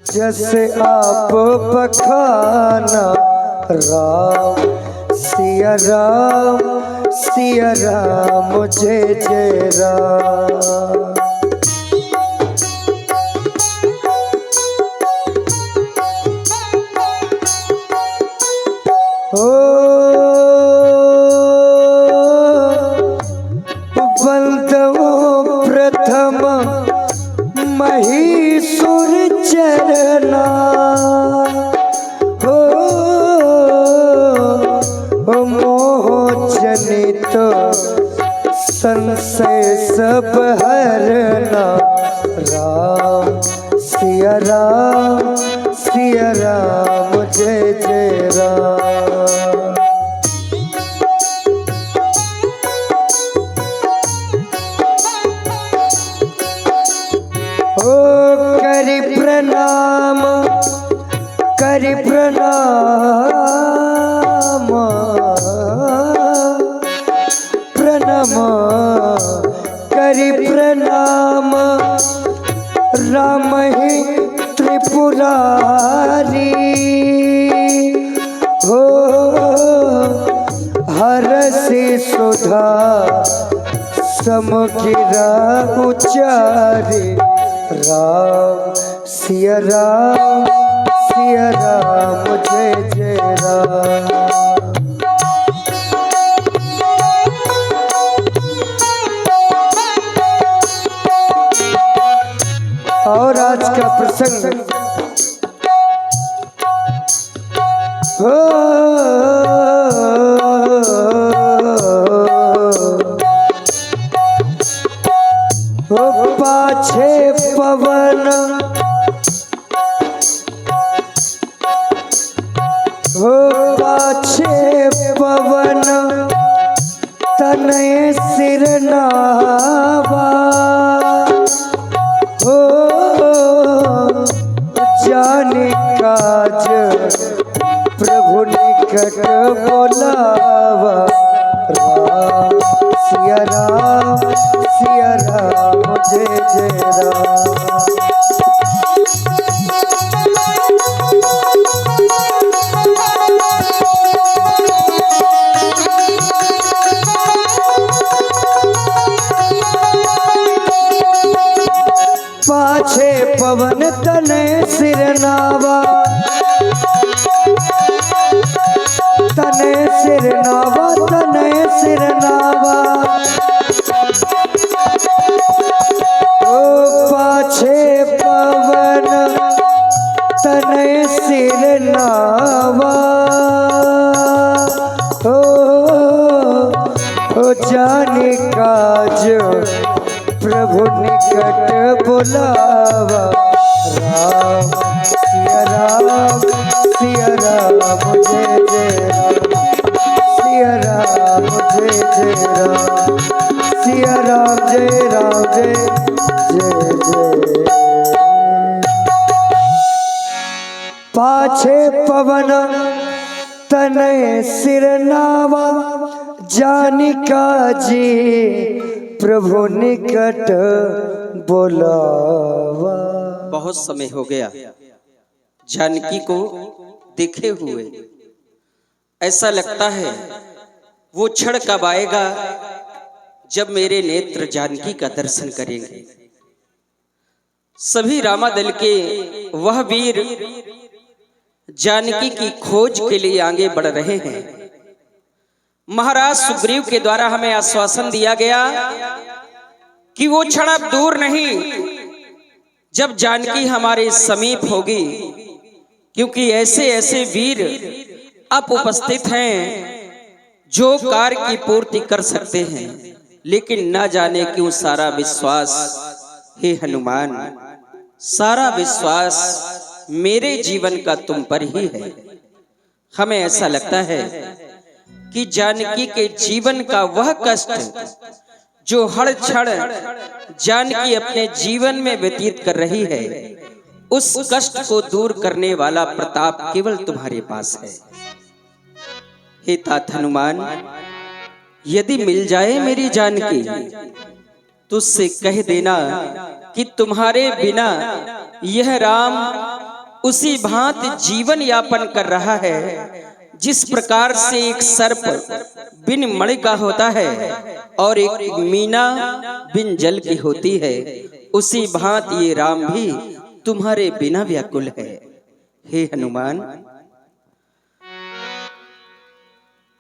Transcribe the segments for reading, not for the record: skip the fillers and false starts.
जैसे आप बखाना राम सिया राम जय जय राम। प्रथम महीसुर चरना हो मोह जनित संशय सब हरना राम सिया राम जय जय राम। करि प्रणाम राम ही त्रिपुरारी हो हरसि सुधा समगिरा उचारी राम सिया राम जय जय राम। और आज का प्रसंग पाछे पवन पाछे पवन तनय सिर नावा हो जाने काज प्रभु निकट बोलावा राम सिया राम जय जय राम। पाछे पवन तनय सिर नावा तनय सिर नावा तनय सिर नावा ओ पाछे पवन तनय सिर नावा ओ जाने काज प्रभु निकट बुलावा राम सिया राम जय जय राम सिया राम जय जय राम सिया राम जय जय। पाछे पवन तनय सिर नावा जानिका जी प्रभु निकट बोलावा। बहुत समय हो गया जानकी को देखे हुए, ऐसा लगता है वो क्षण कब आएगा जब मेरे नेत्र जानकी का दर्शन करेंगे। सभी रामादल के वह वीर जानकी की खोज के लिए आगे बढ़ रहे हैं। महाराज सुग्रीव के द्वारा हमें आश्वासन दिया गया कि वो क्षण अब दूर नहीं जब जानकी हमारे समीप होगी, क्योंकि ऐसे ऐसे वीर अब उपस्थित हैं जो कार्य की पूर्ति कर सकते हैं। लेकिन न जाने क्यों सारा विश्वास, हे हनुमान, सारा विश्वास मेरे जीवन का तुम पर ही है। हमें ऐसा लगता है कि जानकी के जीवन का वह कष्ट जो हर क्षण जानकी अपने जीवन में व्यतीत कर रही है, उस कष्ट को दूर करने वाला प्रताप केवल तुम्हारे पास है। हे तात हनुमान, यदि मिल जाए मेरी जानकी तुझसे कह देना कि तुम्हारे बिना यह राम उसी भांति जीवन यापन कर रहा है जिस प्रकार से एक सर्प बिन मणि का होता है और एक मीना बिन जल की होती है, उसी भांति ये राम भी तुम्हारे बिना व्याकुल है। हे हनुमान,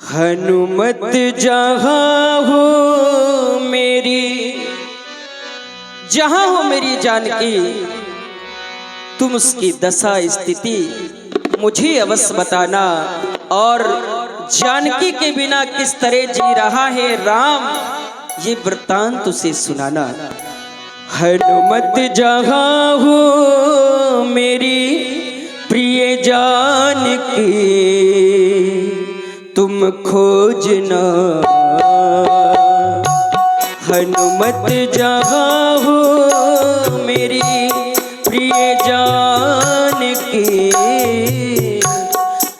हनुमत जहाँ हो मेरी, जहाँ हो मेरी जानकी, तुम उसकी दशा स्थिति मुझे अवश्य बताना, और जानकी के बिना किस तरह जी रहा है राम, ये वृत्तांत उसे सुनाना। हनुमत जहाँ हो मेरी प्रिय जानकी, तुम खोजना। हनुमत जहाँ हो मेरी प्रिय जानकी,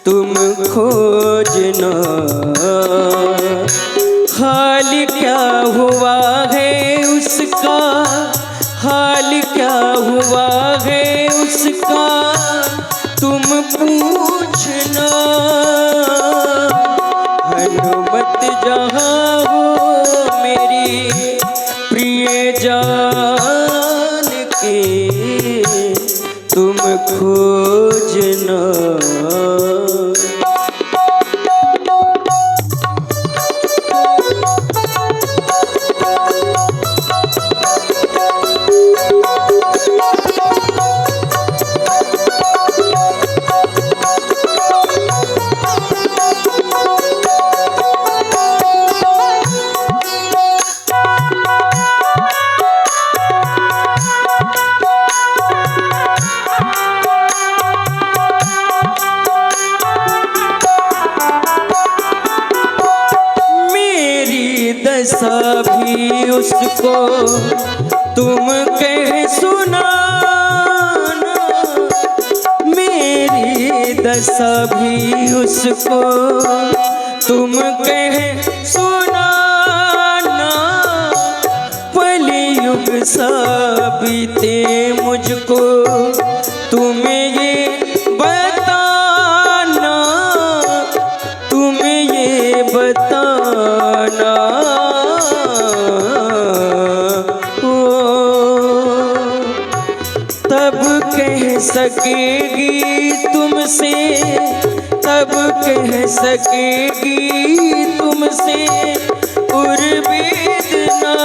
तुम खोजना। हाल क्या हुआ है उसका, हाल क्या हुआ है उसका, तुम पूछना। हनुमत जहाँ हो मेरी प्रिय जानकी, तुम खोजना। सभी उसको तुम कह सुनाना, मेरी दशा भी उसको तुम कह सुनाना। कलयुग सा बीते मुझको तुम्हें ये बताना, तुम्हें ये बताना। तब कह सकेगी तुमसे, तब कह सकेगी तुमसे उर्वेदना।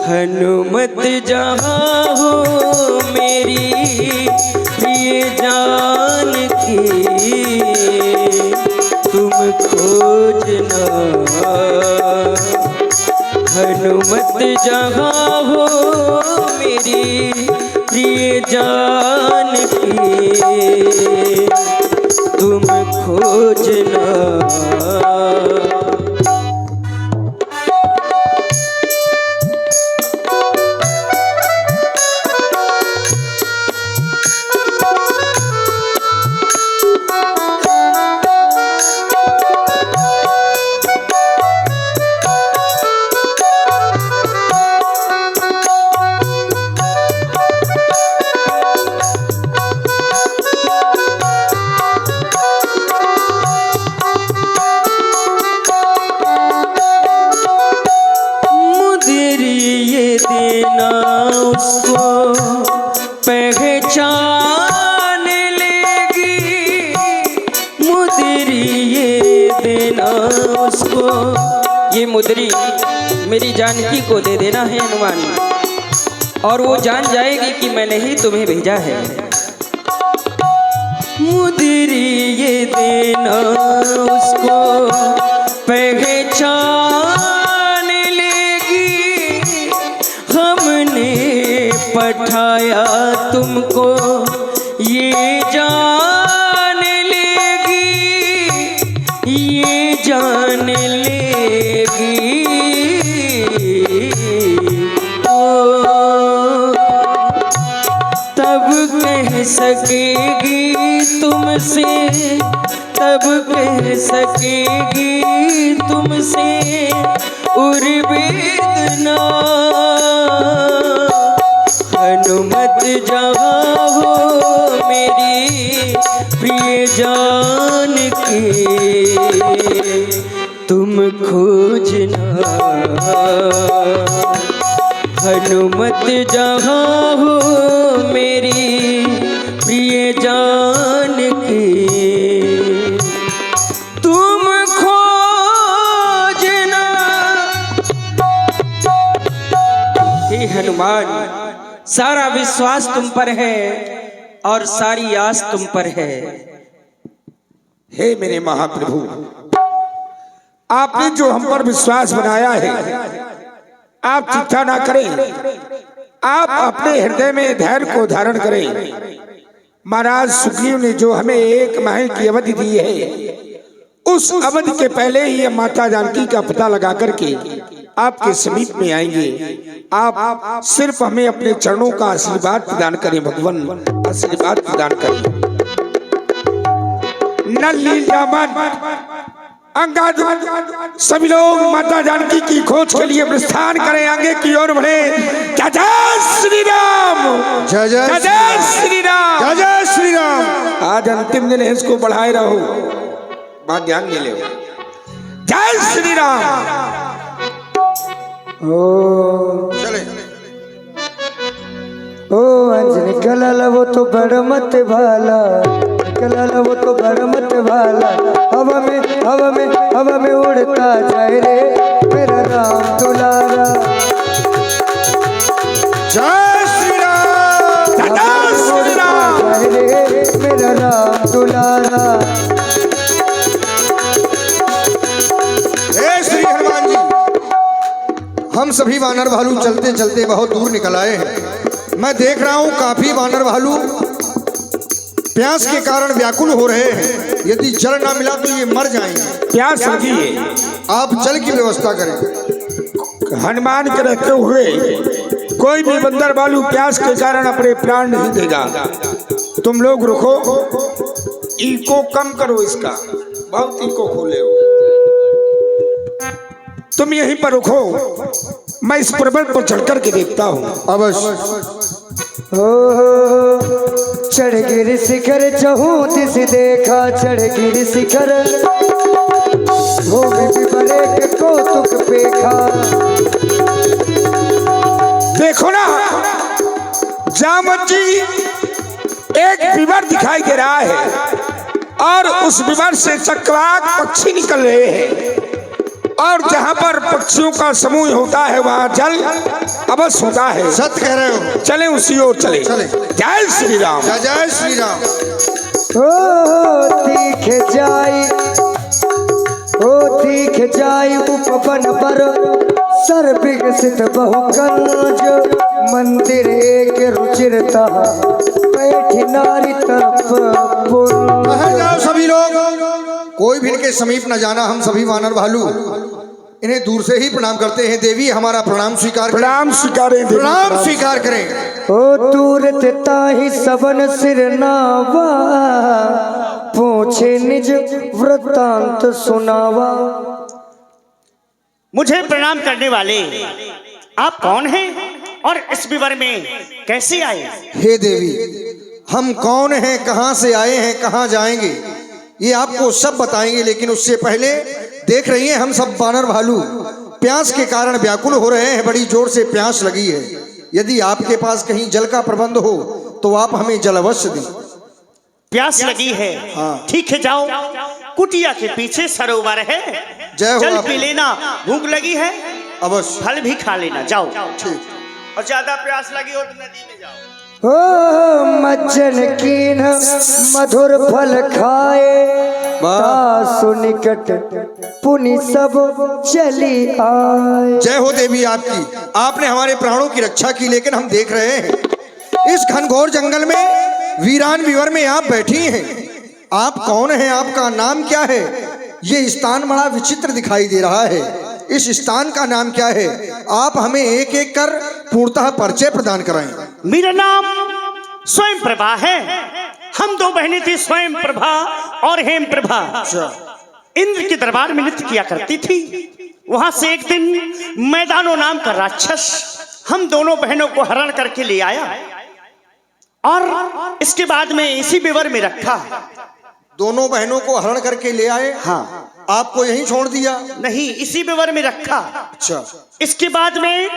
हनुमत जहाँ हो मेरी प्रिय जानकी, तुम खोजना। हनुमत जहाँ हो मेरी प्रिय जानकी, तुम खोजना। देना उसको पहचान लेगी, मुद्री ये देना उसको, ये मुद्री मेरी जानकी को दे देना है हनुमान, और वो जान जाएगी कि मैंने ही तुम्हें भेजा है। मुद्री ये देना उसको पहचान लेगी, हमने पठाया तुमको ये जान लेगी, ये जान लेगी। तब कह सकेगी तुमसे, तब कह सकेगी तुमसे उर्वेदना। हनुमत जहाँ हो मेरी प्रिय जानकी, तुम खोजना। हनुमत जहाँ हो मेरी प्रिय जानकी, तुम खोजना। हे हनुमान, सारा विश्वास तुम पर है और सारी आस तुम पर है। हे मेरे महाप्रभु, आपने जो हम पर विश्वास बनाया है, आप चिंता ना करें, आप अपने हृदय में धैर्य को धारण करें। महाराज सुग्रीव ने जो हमें 1 माह की अवधि दी है, उस अवधि के पहले ही माता जानकी का पता लगा करके आपके समीप में आएंगे। आप सिर्फ हमें अपने चरणों का आशीर्वाद प्रदान करें। भगवान आशीर्वाद प्रदान करें। नल अंगाद सभी लोग माता जानकी की खोज के लिए प्रस्थान करें, आगे की ओर बढ़े। जय जय श्री राम, जय जय जय श्री राम, जय जय श्री राम। आज अंतिम दिन है, इसको बढ़ाए रहो, बात ध्यान में ले। जय श्री राम। चले ओ अंजनी कलाला वो तो बड़ मत भाला, कलाला वो तो बड़ मत भाला। हवा में उड़ता जाए रे मेरा राम दुलारा। जय श्री राम, जय श्री राम। जाए रे मेरा राम दुलारा। हे श्री हनुमान जी, हम सभी वानर भालू चलते चलते बहुत दूर निकल आए हैं। मैं देख रहा हूँ काफी वानर भालू प्यास के कारण व्याकुल हो रहे हैं। यदि जल ना मिला तो ये मर जाएंगे। प्यास लगी है, आप जल की व्यवस्था करें। हनुमान के रहते हुए कोई भी बंदर बालू प्यास के कारण अपने प्राण नहीं देगा। तुम लोग रुको, इको कम करो, इसका बहुत इको खोले हो। तुम यहीं पर रुको, मैं इस पर्वत पर चढ़ कर के देखता हूँ। अवश्य। चढ़ गिर शिखर चहूं दिस देखा, चढ़ गिर शिखर वो भी बड़े के कौतुक पेखा। देखो ना, जामवंत जी एक विवर दिखाई दे रहा है और उस विवर से चक्रवाक पक्षी निकल रहे हैं, और जहाँ पर पक्षियों का समूह होता है वहाँ जल अवश्य होता है। सत्य कह रहे हो। चले उसी ओर चले। चले। जय श्री राम। जय जय श्री राम। तीख जाई उपवन पर सर विकसित बहुकंज। मंदिर एक रुचिरता बैठी नारी तपपुर। बाहर जाओ सभी लोग, कोई भी इनके समीप न जाना। हम सभी वानर भालू इन्हें दूर से ही प्रणाम करते हैं। देवी हमारा प्रणाम स्वीकार करें। प्रणाम स्वीकारें, प्रणाम स्वीकार करें। ओ तूरत ताहि सबन सिर नावा, पूछे निज वृत्तांत सुनावा। मुझे प्रणाम करने वाले आप कौन हैं और इस विवर में कैसे आए? हे देवी, हम कौन हैं, कहां से आए हैं, कहां जाएंगे, ये आपको सब बताएंगे। लेकिन उससे पहले देख रही हैं हम सब वानर भालू प्यास के कारण व्याकुल हो रहे हैं। बड़ी जोर से प्यास लगी है। यदि आपके पास कहीं जल का प्रबंध हो तो आप हमें जल अवश्य दें। प्यास लगी है? हाँ। ठीक है, जाओ, कुटिया के पीछे सरोवर है, जय हो जल आप। पी लेना। भूख लगी है, अवश्य। फल भी खा लेना। जाओ। ठीक। और ज्यादा प्यास लगी हो तो नदी में जाओ। ओ मज्जन कीन मधुर फल खाए, तासु निकट पुनि सब चली आए। जय हो देवी आपकी। आपने हमारे प्राणों की रक्षा की। लेकिन हम देख रहे हैं इस घनघोर जंगल में वीरान विवर में आप बैठी हैं। आप कौन हैं, आपका नाम क्या है? ये स्थान बड़ा विचित्र दिखाई दे रहा है। इस स्थान का नाम क्या है? आप हमें एक एक कर पूर्णतः परिचय प्रदान कराएं। मेरा नाम स्वयं प्रभा है। हम दो बहनें थी, स्वयं प्रभा और हेम प्रभा। इंद्र के दरबार में नृत्य किया करती थी। वहां से एक दिन मैदानो नाम का राक्षस हम दोनों बहनों को हरण करके ले आया। और इसके बाद में इसी विवर में रखा। दोनों बहनों को हरण करके ले आए, हाँ। आपको यहीं छोड़ दिया? नहीं, इसी विवर में रखा। अच्छा। इसके बाद में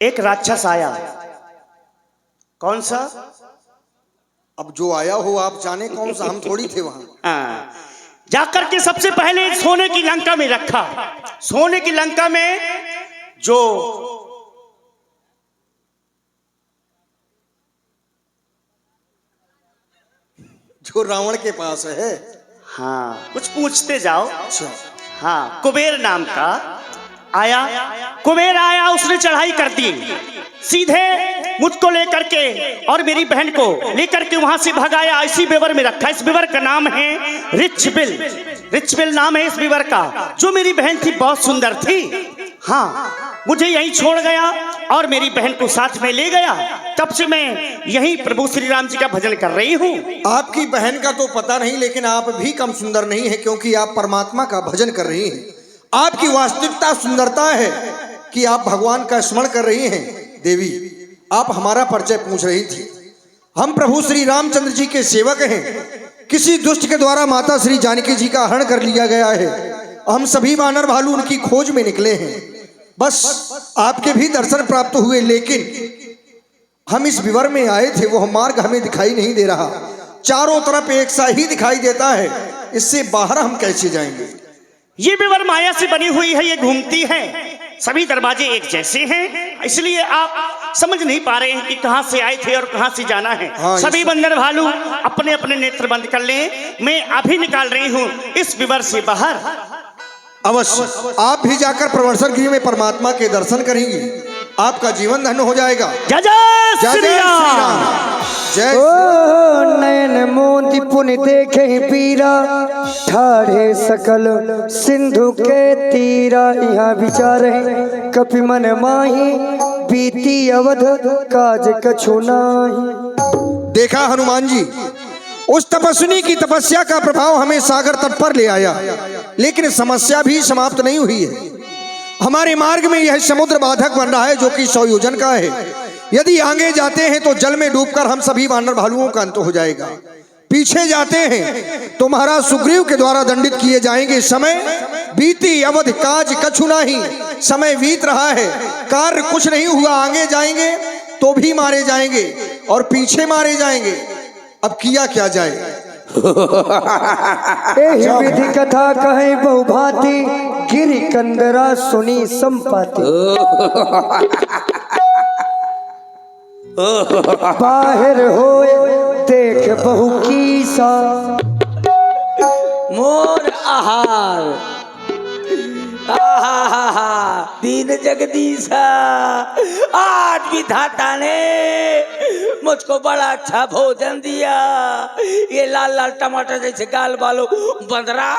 एक राक्षस आया। कौन सा? अब जो आया हो आप जाने, कौन सा, हम थोड़ी थे वहां। हाँ। जाकर के सबसे पहले सोने की लंका में रखा। सोने की लंका में जो रावण के पास है। हाँ, कुछ पूछते जाओ। अच्छा। हाँ, कुबेर नाम का आया। कुबेर आया, उसने चढ़ाई कर दी, सीधे मुझको लेकर के और मेरी बहन को लेकर के वहां से भगाया। इसी विवर में रखा। इस विवर का नाम है रिचबिल। रिचबिल नाम है इस विवर का। जो मेरी बहन थी बहुत सुंदर थी। हाँ, मुझे यहीं छोड़ गया और मेरी बहन को साथ में ले गया। तब से मैं यहीं प्रभु श्री राम जी का भजन कर रही हूँ। आपकी बहन का तो पता नहीं, लेकिन आप भी कम सुंदर नहीं है, क्योंकि आप परमात्मा का भजन कर रही हैं। आपकी वास्तविकता सुंदरता है कि आप भगवान का स्मरण कर रही हैं। देवी, आप हमारा परिचय पूछ रही थी। हम प्रभु श्री रामचंद्र जी के सेवक हैं। किसी दुष्ट के द्वारा माता श्री जानकी जी का हरण कर लिया गया है। हम सभी वानर भालू उनकी खोज में निकले हैं। बस आपके भी दर्शन प्राप्त हुए, लेकिन हम इस विवर में आए थे, वो मार्ग हमें दिखाई नहीं दे रहा। चारों तरफ एक सा ही दिखाई देता है। इससे बाहर हम कैसे जाएंगे? ये विवर माया से बनी हुई है, ये घूमती है। सभी दरवाजे एक जैसे हैं, इसलिए आप समझ नहीं पा रहे हैं कि कहां से आए थे और कहां से जाना है। हाँ, सभी बंदर भालू अपने अपने नेत्र बंद कर लें। मैं अभी निकाल रही हूं इस विवर से बाहर। अवश्य आप भी जाकर प्रवर्षण गृह में परमात्मा के दर्शन करेंगी, आपका जीवन धन्य हो जाएगा। जय जय श्री राम। जय। ओ नयन मोती पुनि देखे पीरा, ठाढ़े सकल सिंधु के तीरा। यहाँ विचार कपि मन माही, बीती अवध काज कछु नाही। देखा हनुमान जी, उस तपस्विनी की तपस्या का प्रभाव हमें सागर तट पर ले आया, लेकिन समस्या भी समाप्त नहीं हुई है। हमारे मार्ग में यह समुद्र बाधक बन रहा है, जो कि 100 योजन का है। यदि आगे जाते हैं तो जल में डूबकर हम सभी वानर भालुओं का अंत हो जाएगा। पीछे जाते हैं तो महाराज सुग्रीव के द्वारा दंडित किए जाएंगे। समय बीती अवध काज कछु नहीं। समय बीत रहा है, कार्य कुछ नहीं हुआ। आगे जाएंगे तो भी मारे जाएंगे और पीछे मारे जाएंगे। अब किया क्या जाए? एहि विधि कथा कहे बहु भांति, गिरि कंदरा सुनी संपाति। बाहर होए देख बहु कीसा, मोर आहार दीन जगदीशा। आज विधाता ने मुझको बड़ा अच्छा भोजन दिया। ये लाल लाल टमाटर जैसे गाल वालों बंदरा